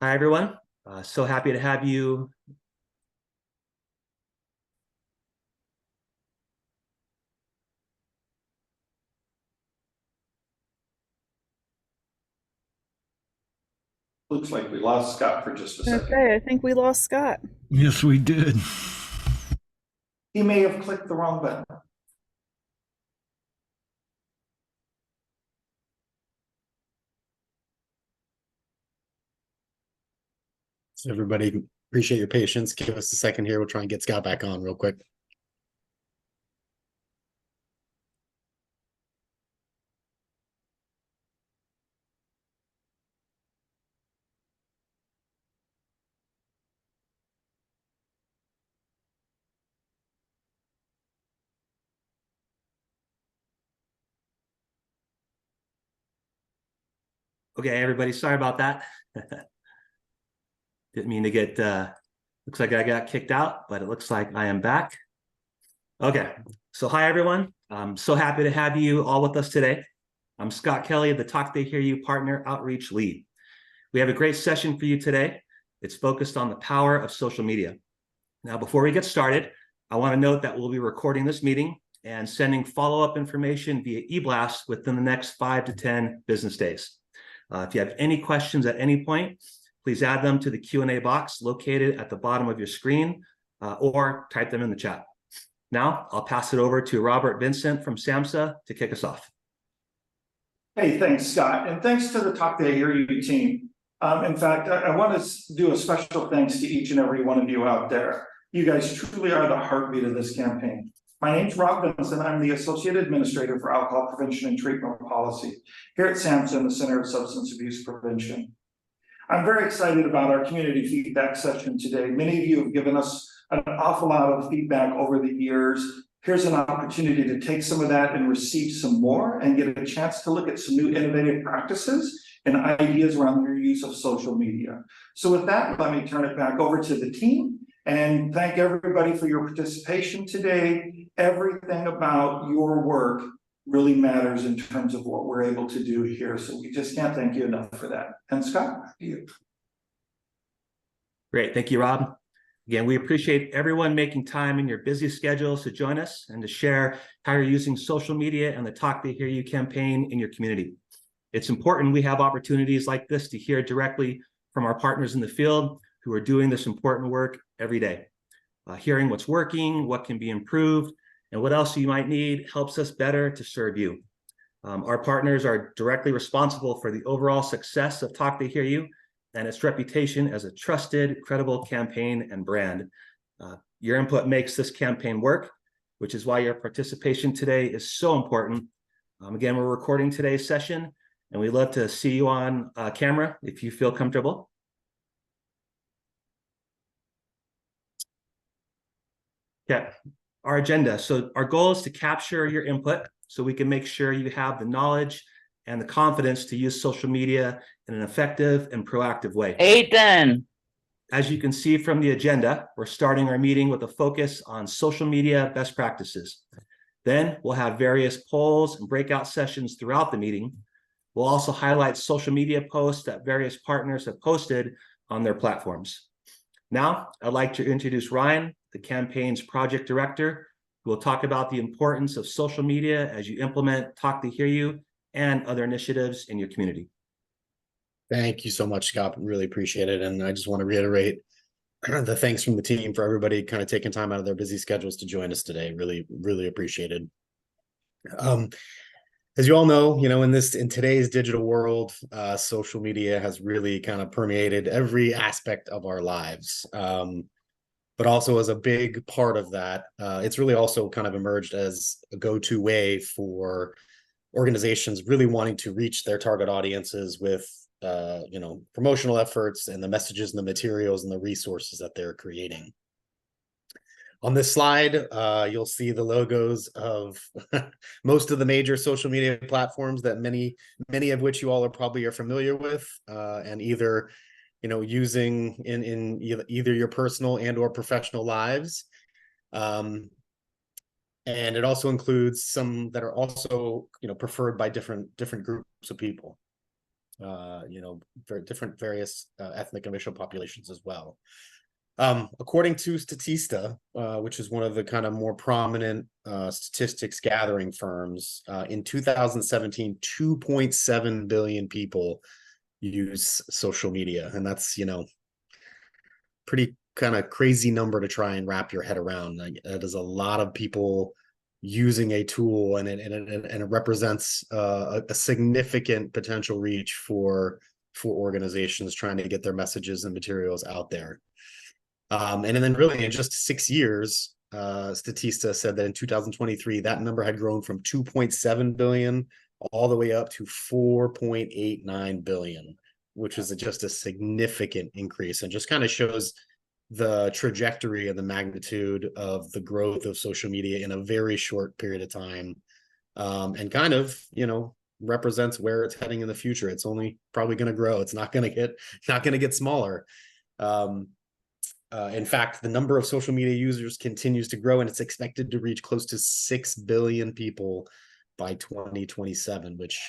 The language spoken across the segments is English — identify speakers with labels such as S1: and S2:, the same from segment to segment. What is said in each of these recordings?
S1: Hi, everyone. So happy to have you.
S2: Looks like we lost Scott for just a second.
S3: Okay, I think we lost Scott.
S4: Yes, we did.
S2: He may have clicked the wrong button.
S4: So everybody, appreciate your patience. Give us a second here. We'll try and get Scott back on real quick.
S1: Okay, everybody, sorry about that. Didn't mean to get, looks like I got kicked out, but it looks like I am back. Okay, so hi, everyone. I'm so happy to have you all with us today. I'm Scott Kelly, the Talk They Hear You Partner Outreach Lead. We have a great session for you today. It's focused on the power of social media. Now, before we get started, I want to note that we'll be recording this meeting and sending follow-up information via e-blast within the next 5 to 10 business days. If you have any questions at any point, please add them to the Q&A box located at the bottom of your screen or type them in the chat. Now, I'll pass it over to Robert Vincent from SAMHSA to kick us off.
S2: Hey, thanks, Scott. And thanks to the Talk They Hear You team. In fact, I want to do a special thanks to each and every one of you out there. You guys truly are the heartbeat of this campaign. My name's Rob Vincent. I'm the Associate Administrator for Alcohol Prevention and Treatment Policy here at SAMHSA in the Center of Substance Abuse Prevention. I'm very excited about our community feedback session today. Many of you have given us an awful lot of feedback over the years. Here's an opportunity to take some of that and receive some more and get a chance to look at some new innovative practices and ideas around your use of social media. So with that, let me turn it back over to the team and thank everybody for your participation today. Everything about your work really matters in terms of what we're able to do here. So we just can't thank you enough for that. And Scott, back to you.
S1: Great, thank you, Rob. Again, we appreciate everyone making time in your busy schedules to join us and to share how you're using social media and the Talk They Hear You campaign in your community. It's important we have opportunities like this to hear directly from our partners in the field who are doing this important work every day. Hearing what's working, what can be improved, and what else you might need helps us better to serve you. Our partners are directly responsible for the overall success of Talk They Hear You and its reputation as a trusted, credible campaign and brand. Your input makes this campaign work, which is why your participation today is so important. Again, we're recording today's session, and we'd love to see you on camera if you feel comfortable. Okay, our agenda. So our goal is to capture your input so we can make sure you have the knowledge and the confidence to use social media in an effective and proactive way.
S5: Ethan.
S1: As you can see from the agenda, we're starting our meeting with a focus on social media best practices. Then we'll have various polls and breakout sessions throughout the meeting. We'll also highlight social media posts that various partners have posted on their platforms. Now, I'd like to introduce Ryan, the campaign's project director, who will talk about the importance of social media as you implement Talk to Hear You and other initiatives in your community.
S4: Thank you so much, Scott. Really appreciate it. And I just want to reiterate the thanks from the team for everybody kind of taking time out of their busy schedules to join us today. Really, really appreciated. As you all know, in today's digital world, social media has really kind of permeated every aspect of our lives. But also as a big part of that, it's really also kind of emerged as a go-to way for organizations really wanting to reach their target audiences with promotional efforts and the messages and the materials and the resources that they're creating. On this slide, you'll see the logos of most of the major social media platforms that many of which you all are probably familiar with, and either using in either your personal and or professional lives. And it also includes some that are also preferred by different groups of people. very different various ethnic and racial populations as well. According to Statista, which is one of the kind of more prominent statistics gathering firms, in 2017, 2.7 billion people use social media. And that's, pretty kind of crazy number to try and wrap your head around. Like, that is a lot of people using a tool, and it represents a significant potential reach for organizations trying to get their messages and materials out there. And then really in just 6 years, Statista said that in 2023, that number had grown from 2.7 billion all the way up to 4.89 billion, which is just a significant increase, and just kind of shows the trajectory and the magnitude of the growth of social media in a very short period of time, and kind of, represents where it's heading in the future. It's only probably going to grow. It's not going to get smaller. In fact, the number of social media users continues to grow, and it's expected to reach close to 6 billion people by 2027, which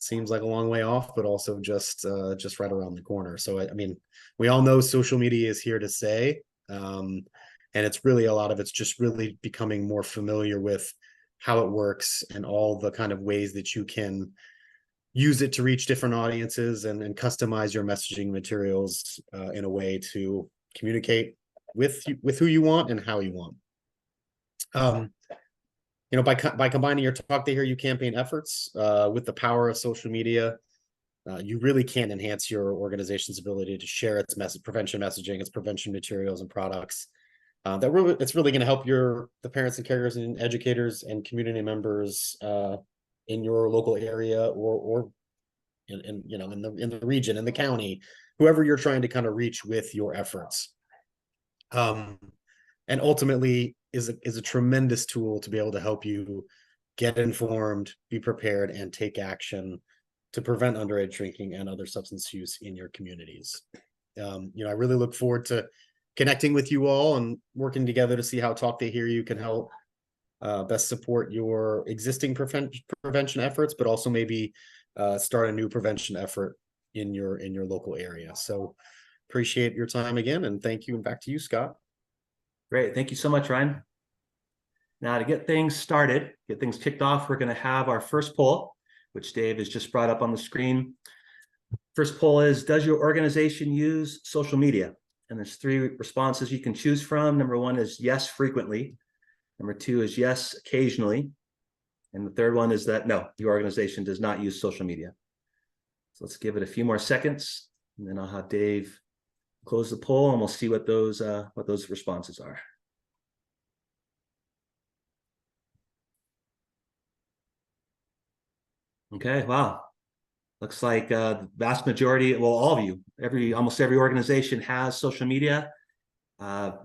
S4: seems like a long way off, but also just right around the corner. So, I mean, we all know social media is here to stay. And it's really, a lot of it's just really becoming more familiar with how it works and all the kind of ways that you can use it to reach different audiences and customize your messaging materials in a way to communicate with who you want and how you want. By combining your Talk They Hear You campaign efforts with the power of social media, you really can enhance your organization's ability to share its prevention messaging, its prevention materials and products. It's really going to help the parents and caregivers and educators and community members in your local area or in the region, in the county, whoever you're trying to kind of reach with your efforts. And ultimately is a tremendous tool to be able to help you get informed, be prepared, and take action to prevent underage drinking and other substance use in your communities. I really look forward to connecting with you all and working together to see how Talk They Hear You can help best support your existing prevention efforts, but also maybe start a new prevention effort in your local area. So appreciate your time again, and thank you. And back to you, Scott.
S1: Great. Thank you so much, Ryan. Now, to get things started, get things kicked off, we're going to have our first poll, which Dave has just brought up on the screen. First poll is, does your organization use social media? And there's 3 responses you can choose from. Number 1 is yes, frequently. Number 2 is yes, occasionally. And the third one is that no, your organization does not use social media. So let's give it a few more seconds, and then I'll have Dave close the poll, and we'll see what those responses are. Okay, wow. Looks like the vast majority, well, all of you, almost every organization has social media.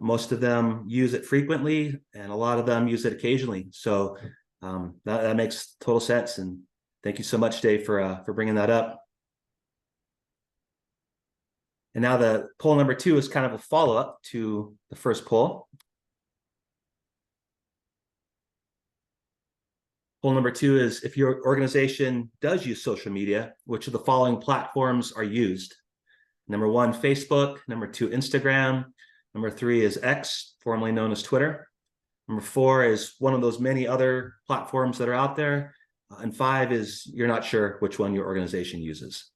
S1: Most of them use it frequently, and a lot of them use it occasionally. So that makes total sense. And thank you so much, Dave, for bringing that up. And now the poll number 2 is kind of a follow-up to the first poll. Poll number 2 is, if your organization does use social media, which of the following platforms are used? Number 1, Facebook. Number 2, Instagram. Number 3 is X, formerly known as Twitter. Number 4 is one of those many other platforms that are out there. And 5 is you're not sure which one your organization uses.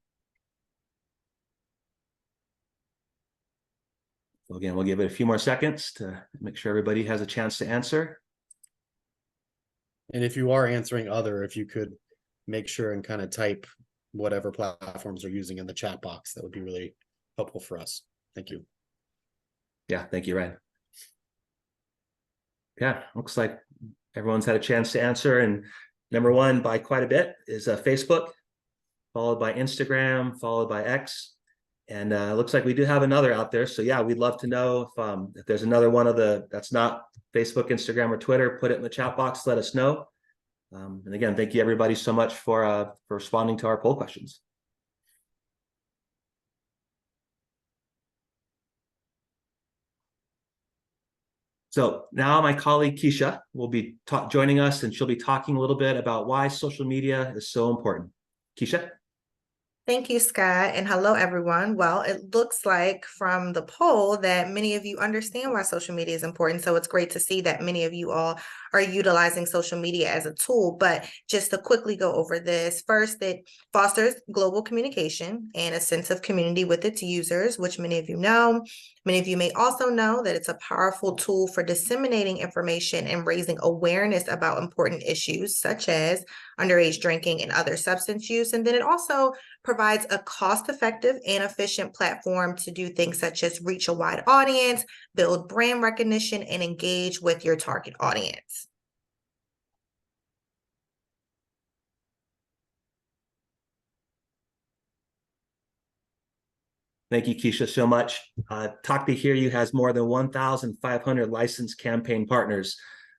S1: So again, we'll give it a few more seconds to make sure everybody has a chance to answer.
S4: And if you are answering other, if you could make sure and kind of type whatever platforms are using in the chat box, that would be really helpful for us. Thank you.
S1: Yeah, thank you, Ryan. Yeah, looks like everyone's had a chance to answer. And number 1 by quite a bit is Facebook, followed by Instagram, followed by X. And it looks like we do have another out there. So yeah, we'd love to know if there's another one that's not Facebook, Instagram, or Twitter. Put it in the chat box, let us know. And again, thank you everybody so much for responding to our poll questions. So now my colleague Keisha will be joining us, and she'll be talking a little bit about why social media is so important. Keisha?
S3: Thank you, Scott, and hello, everyone. Well, it looks like from the poll that many of you understand why social media is important. So it's great to see that many of you all are utilizing social media as a tool. But just to quickly go over this, first, it fosters global communication and a sense of community with its users, which many of you know. Many of you may also know that it's a powerful tool for disseminating information and raising awareness about important issues such as underage drinking and other substance use. And then it also provides a cost-effective and efficient platform to do things such as reach a wide audience, build brand recognition, and engage with your target audience.
S1: Thank you, Keisha, so much. Talk to Hear You has more than 1,500 licensed campaign partners.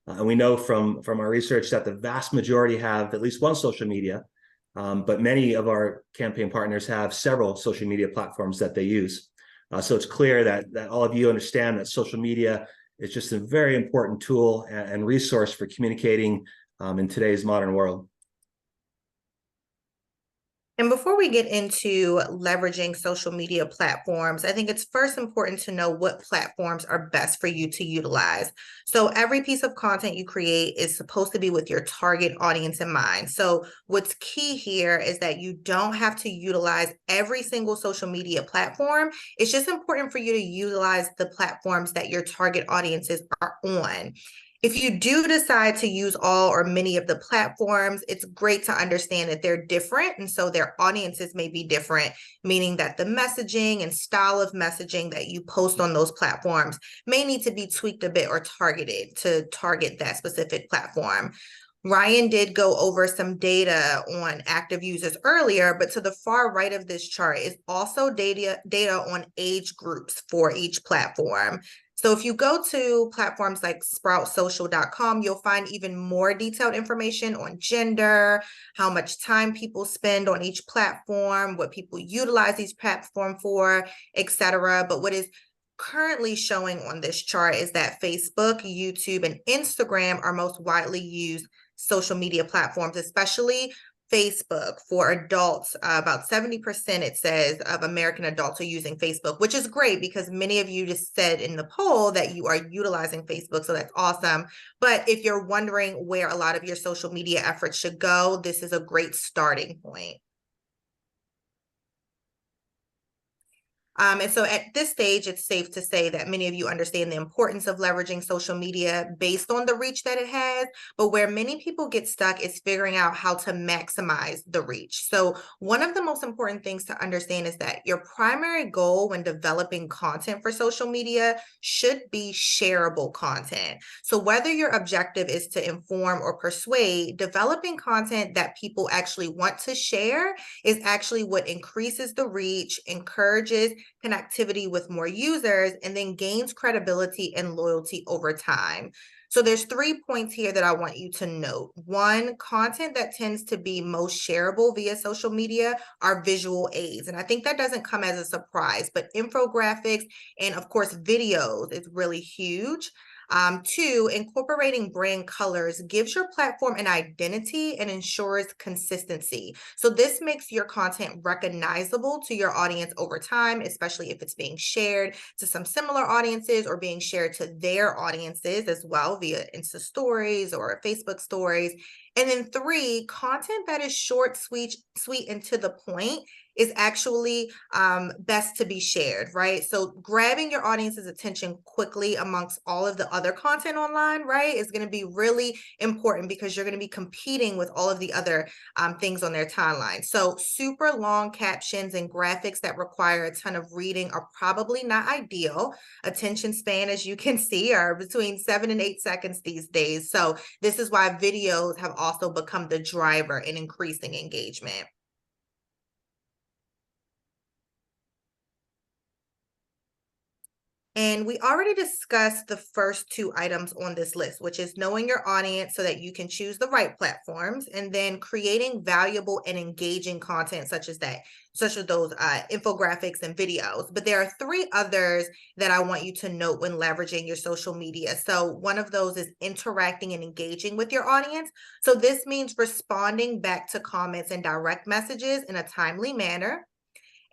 S1: And we know from our research that the vast majority have at least one social media, but many of our campaign partners have several social media platforms that they use. So it's clear that all of you understand that social media is just a very important tool and resource for communicating in today's modern world.
S3: And before we get into leveraging social media platforms, I think it's first important to know what platforms are best for you to utilize. So every piece of content you create is supposed to be with your target audience in mind. So what's key here is that you don't have to utilize every single social media platform. It's just important for you to utilize the platforms that your target audiences are on. If you do decide to use all or many of the platforms, it's great to understand that they're different. And so their audiences may be different, meaning that the messaging and style of messaging that you post on those platforms may need to be tweaked a bit or targeted to target that specific platform. Ryan did go over some data on active users earlier, but to the far right of this chart is also data on age groups for each platform. So if you go to platforms like sproutsocial.com, you'll find even more detailed information on gender, how much time people spend on each platform, what people utilize each platform for, etc. But what is currently showing on this chart is that Facebook, YouTube, and Instagram are most widely used social media platforms, especially Facebook for adults. About 70%, it says, of American adults are using Facebook, which is great because many of you just said in the poll that you are utilizing Facebook, so that's awesome. But if you're wondering where a lot of your social media efforts should go, this is a great starting point. And so at this stage, it's safe to say that many of you understand the importance of leveraging social media based on the reach that it has. But where many people get stuck is figuring out how to maximize the reach. So one of the most important things to understand is that your primary goal when developing content for social media should be shareable content. So whether your objective is to inform or persuade, developing content that people actually want to share is actually what increases the reach, encourages connectivity with more users, and then gains credibility and loyalty over time. So there's 3 points here that I want you to note. One, content that tends to be most shareable via social media are visual aids. And I think that doesn't come as a surprise, but infographics and of course videos is really huge. Two, incorporating brand colors gives your platform an identity and ensures consistency. So this makes your content recognizable to your audience over time, especially if it's being shared to some similar audiences or being shared to their audiences as well via Insta stories or Facebook stories. And then three, content that is short, sweet, and to the point is actually best to be shared, right? So grabbing your audience's attention quickly amongst all of the other content online, right, is going to be really important because you're going to be competing with all of the other things on their timeline. So super long captions and graphics that require a ton of reading are probably not ideal. Attention span, as you can see, are between 7 and 8 seconds these days. So this is why videos have also become the driver in increasing engagement. And we already discussed the first two items on this list, which is knowing your audience so that you can choose the right platforms, and then creating valuable and engaging content such as those infographics and videos. But there are three others that I want you to note when leveraging your social media. So one of those is interacting and engaging with your audience. So this means responding back to comments and direct messages in a timely manner.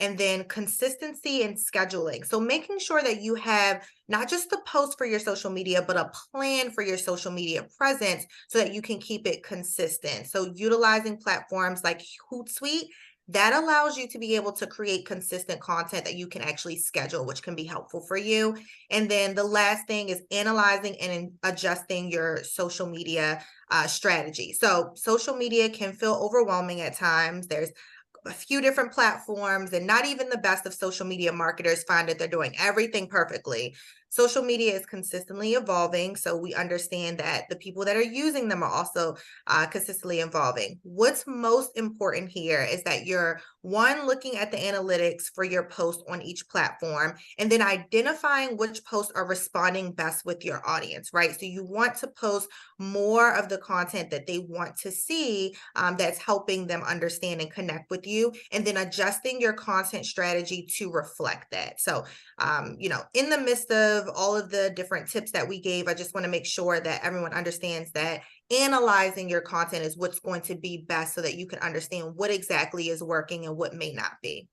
S3: And then consistency and scheduling. So making sure that you have not just the post for your social media, but a plan for your social media presence so that you can keep it consistent. So utilizing platforms like Hootsuite, that allows you to be able to create consistent content that you can actually schedule, which can be helpful for you. And then the last thing is analyzing and adjusting your social media strategy. So social media can feel overwhelming at times. There's a few different platforms, and not even the best of social media marketers find that they're doing everything perfectly. Social media is consistently evolving, so we understand that the people that are using them are also consistently evolving. What's most important here is that you're looking at the analytics for your post on each platform, and then identifying which posts are responding best with your audience, right? So you want to post more of the content that they want to see, that's helping them understand and connect with you, and then adjusting your content strategy to reflect that. So, in the midst of all of the different tips that we gave, I just want to make sure that everyone understands that analyzing your content is what's going to be best so that you can understand what exactly is working and what may not be.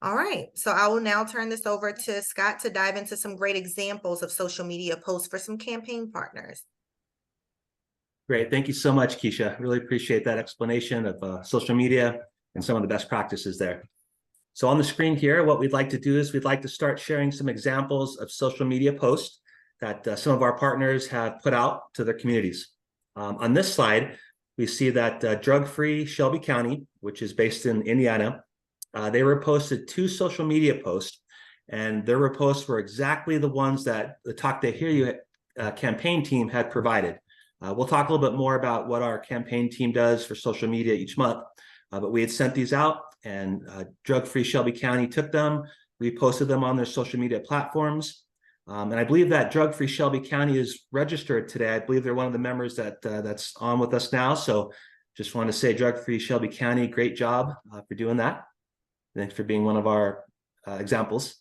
S3: All right, so I will now turn this over to Scott to dive into some great examples of social media posts for some campaign partners.
S1: Great. Thank you so much, Keisha. Really appreciate that explanation of social media and some of the best practices there. So on the screen here, what we'd like to do is we'd like to start sharing some examples of social media posts that some of our partners have put out to their communities. On this slide, we see that drug-free Shelby County, which is based in Indiana, they reposted 2 social media posts, and their reposts were exactly the ones that the Talk They Hear You campaign team had provided. We'll talk a little bit more about what our campaign team does for social media each month, but we had sent these out, and Drug-Free Shelby County took them, reposted them on their social media platforms. And I believe that Drug-Free Shelby County is registered today. I believe they're one of the members that's on with us now. So just want to say Drug-Free Shelby County, great job for doing that. Thanks for being one of our examples.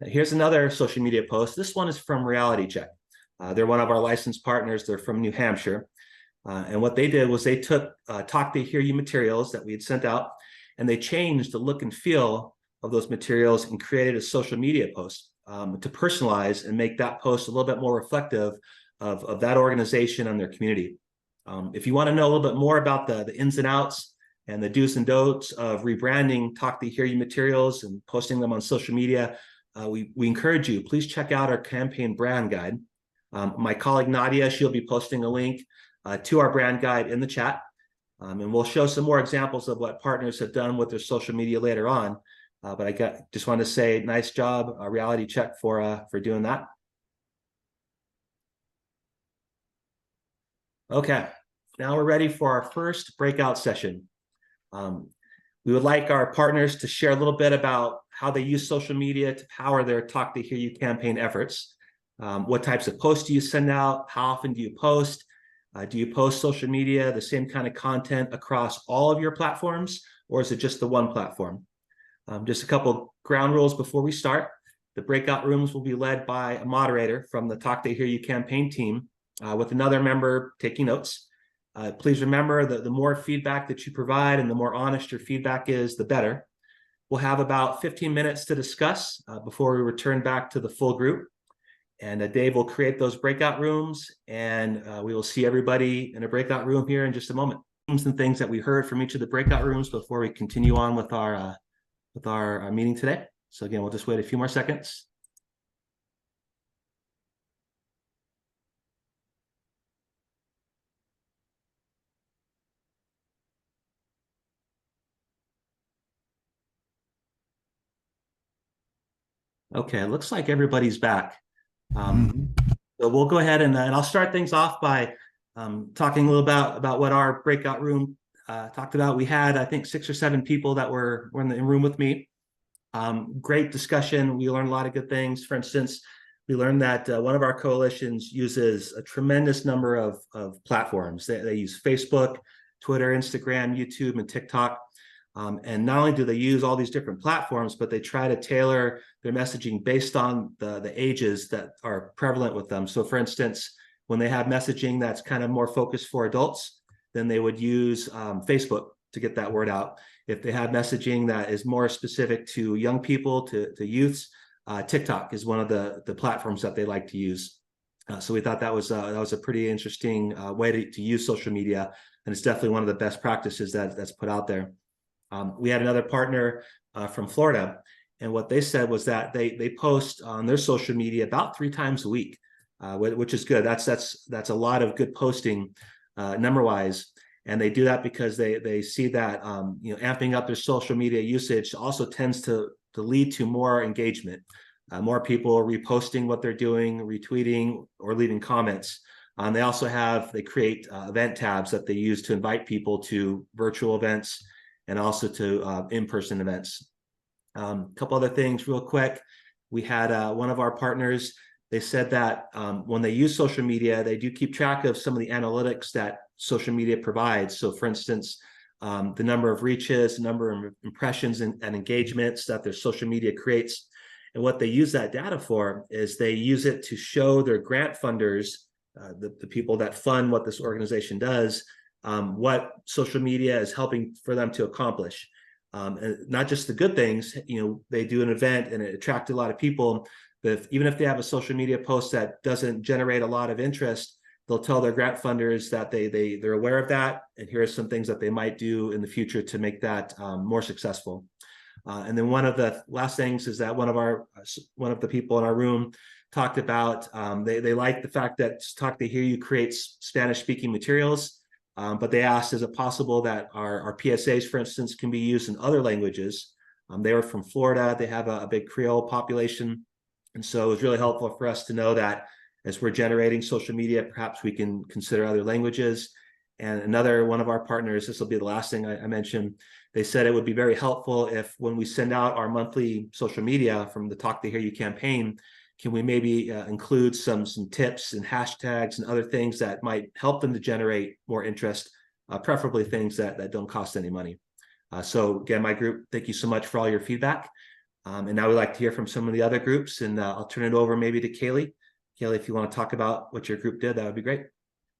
S1: Here's another social media post. This one is from Reality Check. They're one of our licensed partners. They're from New Hampshire. And what they did was they took Talk They Hear You materials that we had sent out, and they changed the look and feel of those materials and created a social media post to personalize and make that post a little bit more reflective of that organization and their community. If you want to know a little bit more about the ins and outs and the do's and don'ts of rebranding Talk They Hear You materials and posting them on social media, we encourage you, please check out our campaign brand guide. My colleague Nadia, she'll be posting a link to our brand guide in the chat. And we'll show some more examples of what partners have done with their social media later on. But I just want to say nice job, Reality Check, for doing that. Okay, now we're ready for our first breakout session. We would like our partners to share a little bit about how they use social media to power their Talk They Hear You campaign efforts. What types of posts do you send out? How often do you post? Do you post social media, the same kind of content across all of your platforms, or is it just the one platform? Just a couple ground rules before we start. The breakout rooms will be led by a moderator from the Talk They Hear You campaign team with another member taking notes. Please remember that the more feedback that you provide and the more honest your feedback is, the better. We'll have about 15 minutes to discuss before we return back to the full group. And Dave will create those breakout rooms, and we will see everybody in a breakout room here in just a moment. And things that we heard from each of the breakout rooms before we continue on with our meeting today. So again, we'll just wait a few more seconds. Okay, it looks like everybody's back. So we'll go ahead and I'll start things off by talking a little about what our breakout room talked about. We had, I think, 6 or 7 people that were in the room with me. Great discussion. We learned a lot of good things. For instance, we learned that one of our coalitions uses a tremendous number of platforms. They use Facebook, Twitter, Instagram, YouTube, and TikTok. And not only do they use all these different platforms, but they try to tailor their messaging based on the ages that are prevalent with them. So for instance, when they have messaging that's kind of more focused for adults, then they would use Facebook to get that word out. If they have messaging that is more specific to young people, to youths, TikTok is one of the platforms that they like to use. So we thought that was a pretty interesting way to use social media, and it's definitely one of the best practices that's put out there. We had another partner from Florida, and what they said was that they post on their social media about 3 times a week, which is good. That's a lot of good posting number-wise. And they do that because they see that amping up their social media usage also tends to lead to more engagement, more people reposting what they're doing, retweeting, or leaving comments. They create event tabs that they use to invite people to virtual events and also to in-person events. A couple other things real quick. We had one of our partners, they said that when they use social media, they do keep track of some of the analytics that social media provides. So for instance, the number of reaches, the number of impressions and engagements that their social media creates. And what they use that data for is they use it to show their grant funders, the people that fund what this organization does, what social media is helping for them to accomplish. And not just the good things, they do an event and it attracted a lot of people, but even if they have a social media post that doesn't generate a lot of interest, they'll tell their grant funders that they're aware of that, and here are some things that they might do in the future to make that more successful. And then one of the last things is that one of the people in our room talked about they like the fact that Talk to Hear You creates Spanish-speaking materials, but they asked, is it possible that our PSAs, for instance, can be used in other languages? They were from Florida. They have a big Creole population, and so it was really helpful for us to know that as we're generating social media, perhaps we can consider other languages. And another one of our partners, this will be the last thing I mentioned, they said it would be very helpful if when we send out our monthly social media from the Talk to Hear You campaign, can we maybe include some tips and hashtags and other things that might help them to generate more interest, preferably things that don't cost any money. So again, my group, thank you so much for all your feedback. And now we'd like to hear from some of the other groups, and I'll turn it over maybe to Kaylee. Kaylee, if you want to talk about what your group did, that would be great.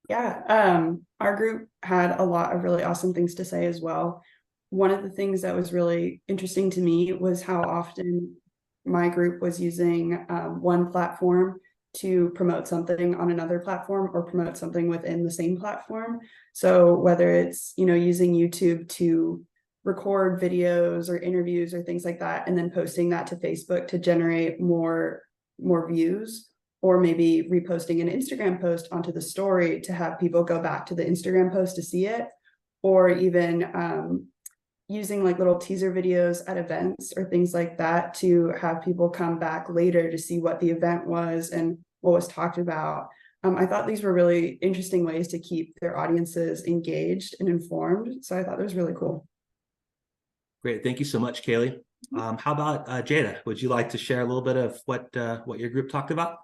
S5: Yeah, our group had a lot of really awesome things to say as well. One of the things that was really interesting to me was how often my group was using one platform to promote something on another platform or promote something within the same platform. So whether it's, using YouTube to record videos or interviews or things like that, and then posting that to Facebook to generate more views, or maybe reposting an Instagram post onto the story to have people go back to the Instagram post to see it, or even using like little teaser videos at events or things like that to have people come back later to see what the event was and what was talked about. I thought these were really interesting ways to keep their audiences engaged and informed. So I thought it was really cool.
S1: Great, thank you so much, Kaylee. How about Jada? Would you like to share a little bit of what your group talked about?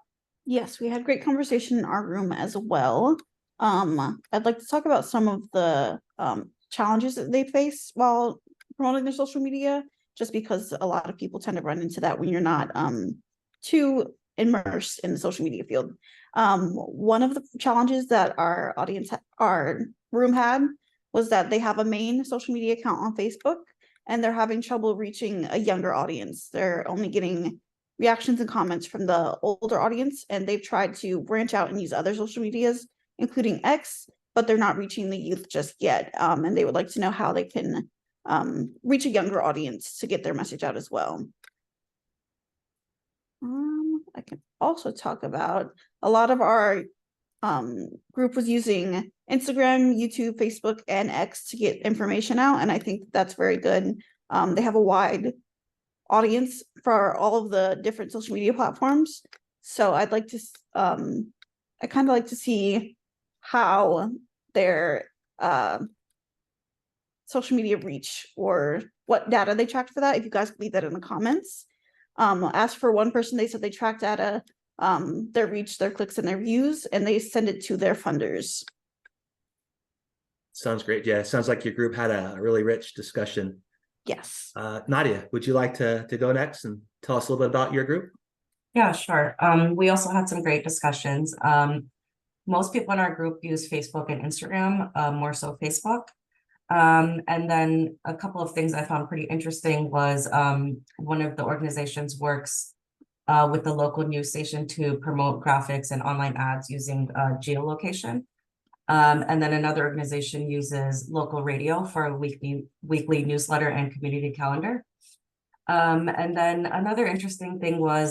S6: Yes, we had great conversation in our room as well. I'd like to talk about some of the challenges that they face while promoting their social media, just because a lot of people tend to run into that when you're not too immersed in the social media field. One of the challenges that our room had was that they have a main social media account on Facebook, and they're having trouble reaching a younger audience. They're only getting reactions and comments from the older audience, and they've tried to branch out and use other social medias, including X, but they're not reaching the youth just yet. And they would like to know how they can reach a younger audience to get their message out as well. I can also talk about a lot of our group was using Instagram, YouTube, Facebook, and X to get information out, and I think that's very good. They have a wide audience for all of the different social media platforms, so I'd like to I kind of like to see how their social media reach or what data they tracked for that. If you guys could leave that in the comments. As for one person, they said they tracked data, their reach, their clicks, and their views, and they send it to their funders.
S1: Sounds great. Yeah, it sounds like your group had a really rich discussion.
S6: Yes.
S1: Nadia, would you like to go next and tell us a little bit about your group?
S7: Yeah, sure. We also had some great discussions. Most people in our group use Facebook and Instagram, more so Facebook. And then a couple of things I found pretty interesting was one of the organizations works with the local news station to promote graphics and online ads using geolocation. And then another organization uses local radio for a weekly newsletter and community calendar. And then another interesting thing was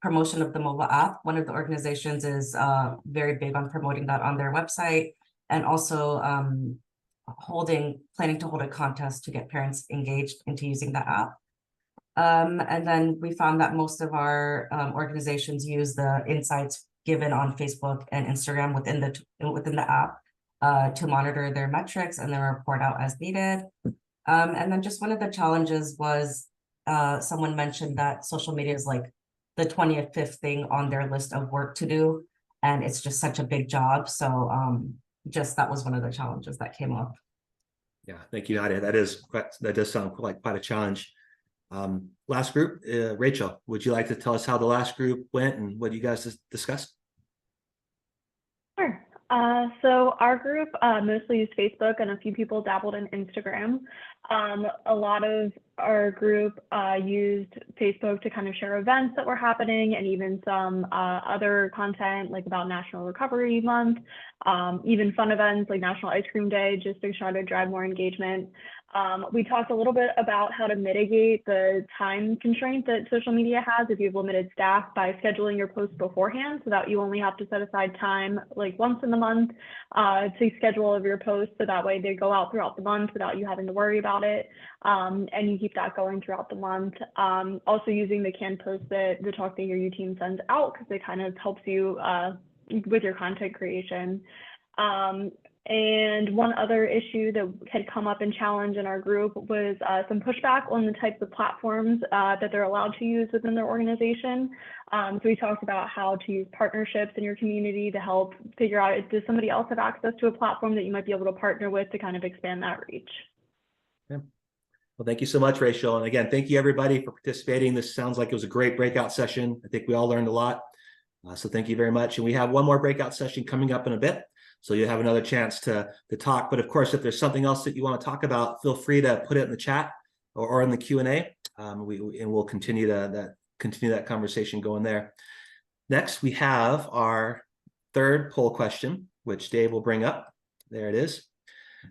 S7: promotion of the mobile app. One of the organizations is very big on promoting that on their website, and also planning to hold a contest to get parents engaged into using the app. And then we found that most of our organizations use the insights given on Facebook and Instagram within the app to monitor their metrics and then report out as needed. And then just one of the challenges was someone mentioned that social media is like the 25th thing on their list of work to do, and it's just such a big job. So just that was one of the challenges that came up.
S1: Yeah, thank you, Nadia. That does sound like quite a challenge. Last group, Rachel, would you like to tell us how the last group went and what you guys discussed?
S8: Sure. So our group mostly used Facebook, and a few people dabbled in Instagram. A lot of our group used Facebook to kind of share events that were happening, and even some other content like about National Recovery Month, even fun events like National Ice Cream Day, just to try to drive more engagement. We talked a little bit about how to mitigate the time constraint that social media has if you have limited staff by scheduling your posts beforehand, so that you only have to set aside time like once in the month to schedule all of your posts, so that way they go out throughout the month without you having to worry about it, and you keep that going throughout the month. Also using the canned posts that the Talk They Hear You team sends out, because it kind of helps you with your content creation. And one other issue that had come up in challenge in our group was some pushback on the types of platforms that they're allowed to use within their organization. So we talked about how to use partnerships in your community to help figure out, does somebody else have access to a platform that you might be able to partner with to kind of expand that reach?
S1: Yeah. Well, thank you so much, Rachel. And again, thank you everybody for participating. This sounds like it was a great breakout session. I think we all learned a lot. So thank you very much. And we have one more breakout session coming up in a bit, so you'll have another chance to talk. But of course, if there's something else that you want to talk about, feel free to put it in the chat or in the Q&A. And we'll continue that conversation going there. Next, we have our third poll question, which Dave will bring up. There it is.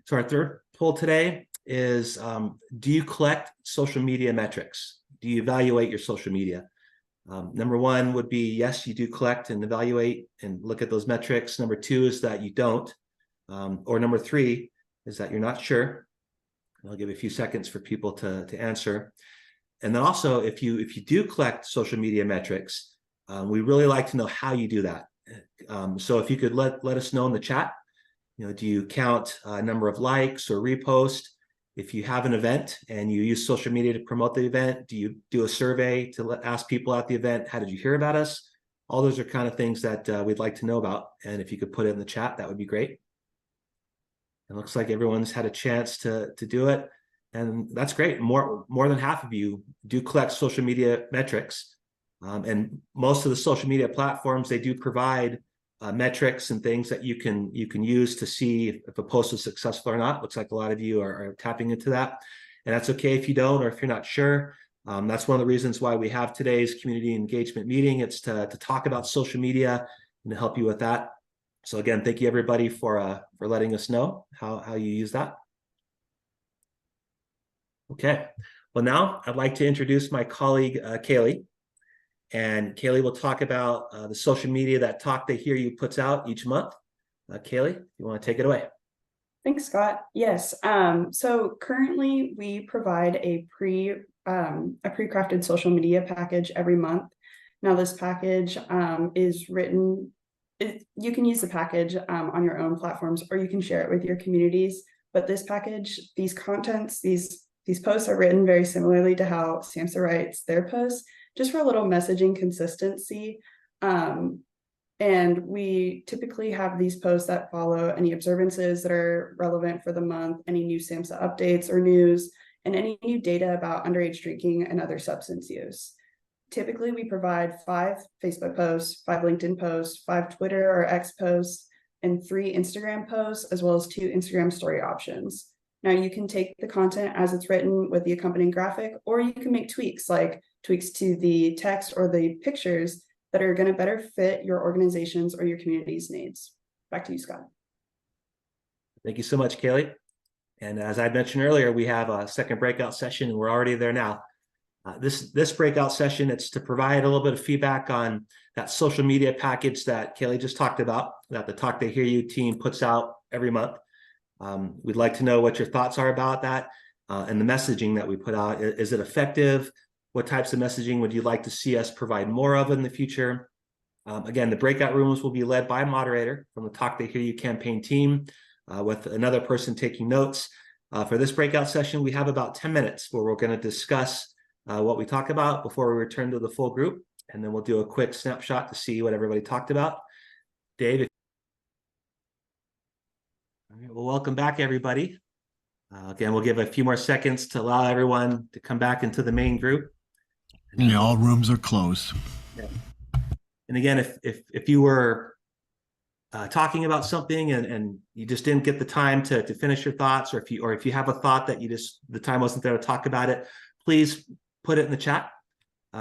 S1: So our third poll today is, do you collect social media metrics? Do you evaluate your social media? Number one would be, yes, you do collect and evaluate and look at those metrics. Number two is that you don't. Or number three is that you're not sure. And I'll give a few seconds for people to answer. And then also, if you do collect social media metrics, we really like to know how you do that. So if you could let us know in the chat, do you count a number of likes or reposts? If you have an event and you use social media to promote the event, do you do a survey to ask people at the event, how did you hear about us? All those are kind of things that we'd like to know about. And if you could put it in the chat, that would be great. It looks like everyone's had a chance to do it. And that's great. More than half of you do collect social media metrics. And most of the social media platforms, they do provide metrics and things that you can use to see if a post is successful or not. Looks like a lot of you are tapping into that, and that's okay if you don't, or if you're not sure. That's one of the reasons why we have today's community engagement meeting. It's to talk about social media and to help you with that. So again, thank you everybody for letting us know how you use that. Okay, well now I'd like to introduce my colleague Kaylee. And Kaylee will talk about the social media that Talk They Hear You puts out each month. Kaylee, you want to take it away?
S5: Thanks, Scott. Yes. So currently we provide a pre-crafted social media package every month. Now this package is written, you can use the package on your own platforms, or you can share it with your communities. But this package, these contents, these These posts are written very similarly to how SAMHSA writes their posts, just for a little messaging consistency. And we typically have these posts that follow any observances that are relevant for the month, any new SAMHSA updates or news, and any new data about underage drinking and other substance use. Typically, we provide 5 Facebook posts, 5 LinkedIn posts, 5 Twitter or X posts, and 3 Instagram posts, as well as 2 Instagram story options. Now, you can take the content as it's written with the accompanying graphic, or you can make tweaks, like tweaks to the text or the pictures that are going to better fit your organization's or your community's needs. Back to you, Scott.
S1: Thank you so much, Kaylee. And as I mentioned earlier, we have a second breakout session, and we're already there now. This breakout session, it's to provide a little bit of feedback on that social media package that Kaylee just talked about, that the Talk They Hear You team puts out every month. We'd like to know what your thoughts are about that and the messaging that we put out. Is it effective? What types of messaging would you like to see us provide more of in the future? Again, the breakout rooms will be led by a moderator from the Talk They Hear You campaign team with another person taking notes. For this breakout session, we have about 10 minutes where we're going to discuss what we talk about before we return to the full group. And then we'll do a quick snapshot to see what everybody talked about. Dave. All right, well, welcome back, everybody. Again, we'll give a few more seconds to allow everyone to come back into the main group.
S9: Yeah, all rooms are closed.
S1: Yeah. And again, if you were talking about something and you just didn't get the time to finish your thoughts, or if you have a thought that the time wasn't there to talk about it, please put it in the chat.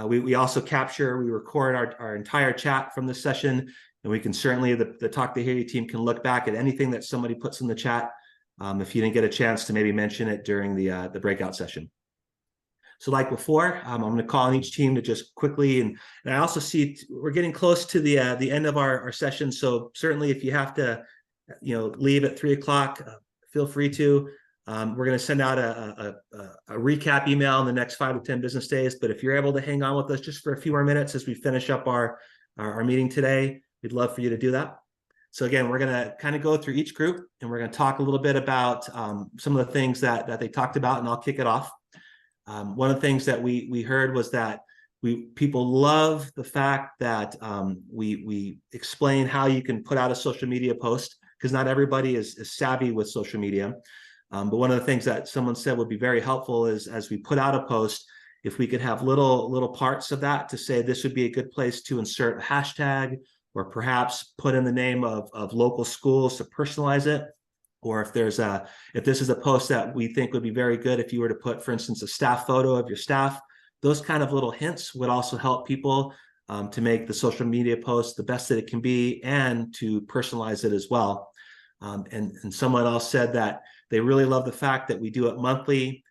S1: We also we record our entire chat from this session, and we can certainly, the Talk They Hear You team can look back at anything that somebody puts in the chat if you didn't get a chance to maybe mention it during the breakout session. So like before, I'm going to call on each team to just quickly, and I also see we're getting close to the end of our session. So certainly if you have to, leave at 3 o'clock, feel free to. We're going to send out a recap email in the next 5 to 10 business days. But if you're able to hang on with us just for a few more minutes as we finish up our meeting today, we'd love for you to do that. So again, we're going to kind of go through each group, and we're going to talk a little bit about some of the things that they talked about, and I'll kick it off. One of the things that we heard was that people love the fact that we explain how you can put out a social media post, because not everybody is savvy with social media. But one of the things that someone said would be very helpful is, as we put out a post, if we could have little parts of that to say this would be a good place to insert a hashtag, or perhaps put in the name of local schools to personalize it. Or if this is a post that we think would be very good, if you were to put, for instance, a staff photo of your staff, those kind of little hints would also help people to make the social media post the best that it can be, and to personalize it as well. And someone else said that they really love the fact that we do it monthly,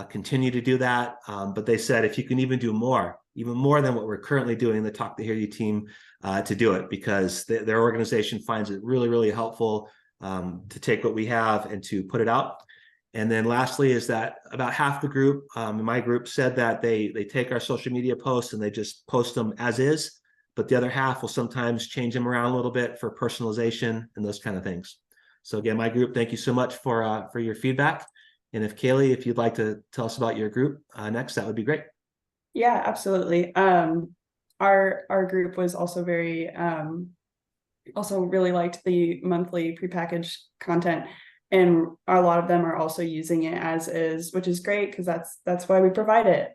S1: continue to do that. But they said if you can even do more, even more than what we're currently doing, the Talk to Hear You team to do it, because their organization finds it really, really helpful to take what we have and to put it out. And then lastly is that about half the group, in my group, said that they take our social media posts and they just post them as is, but the other half will sometimes change them around a little bit for personalization and those kind of things. So again, my group, thank you so much for your feedback. And if Kaylee, if you'd like to tell us about your group next, that would be great.
S5: Yeah, absolutely. Our group was also also really liked the monthly prepackaged content, and a lot of them are also using it as is, which is great, because that's why we provide it.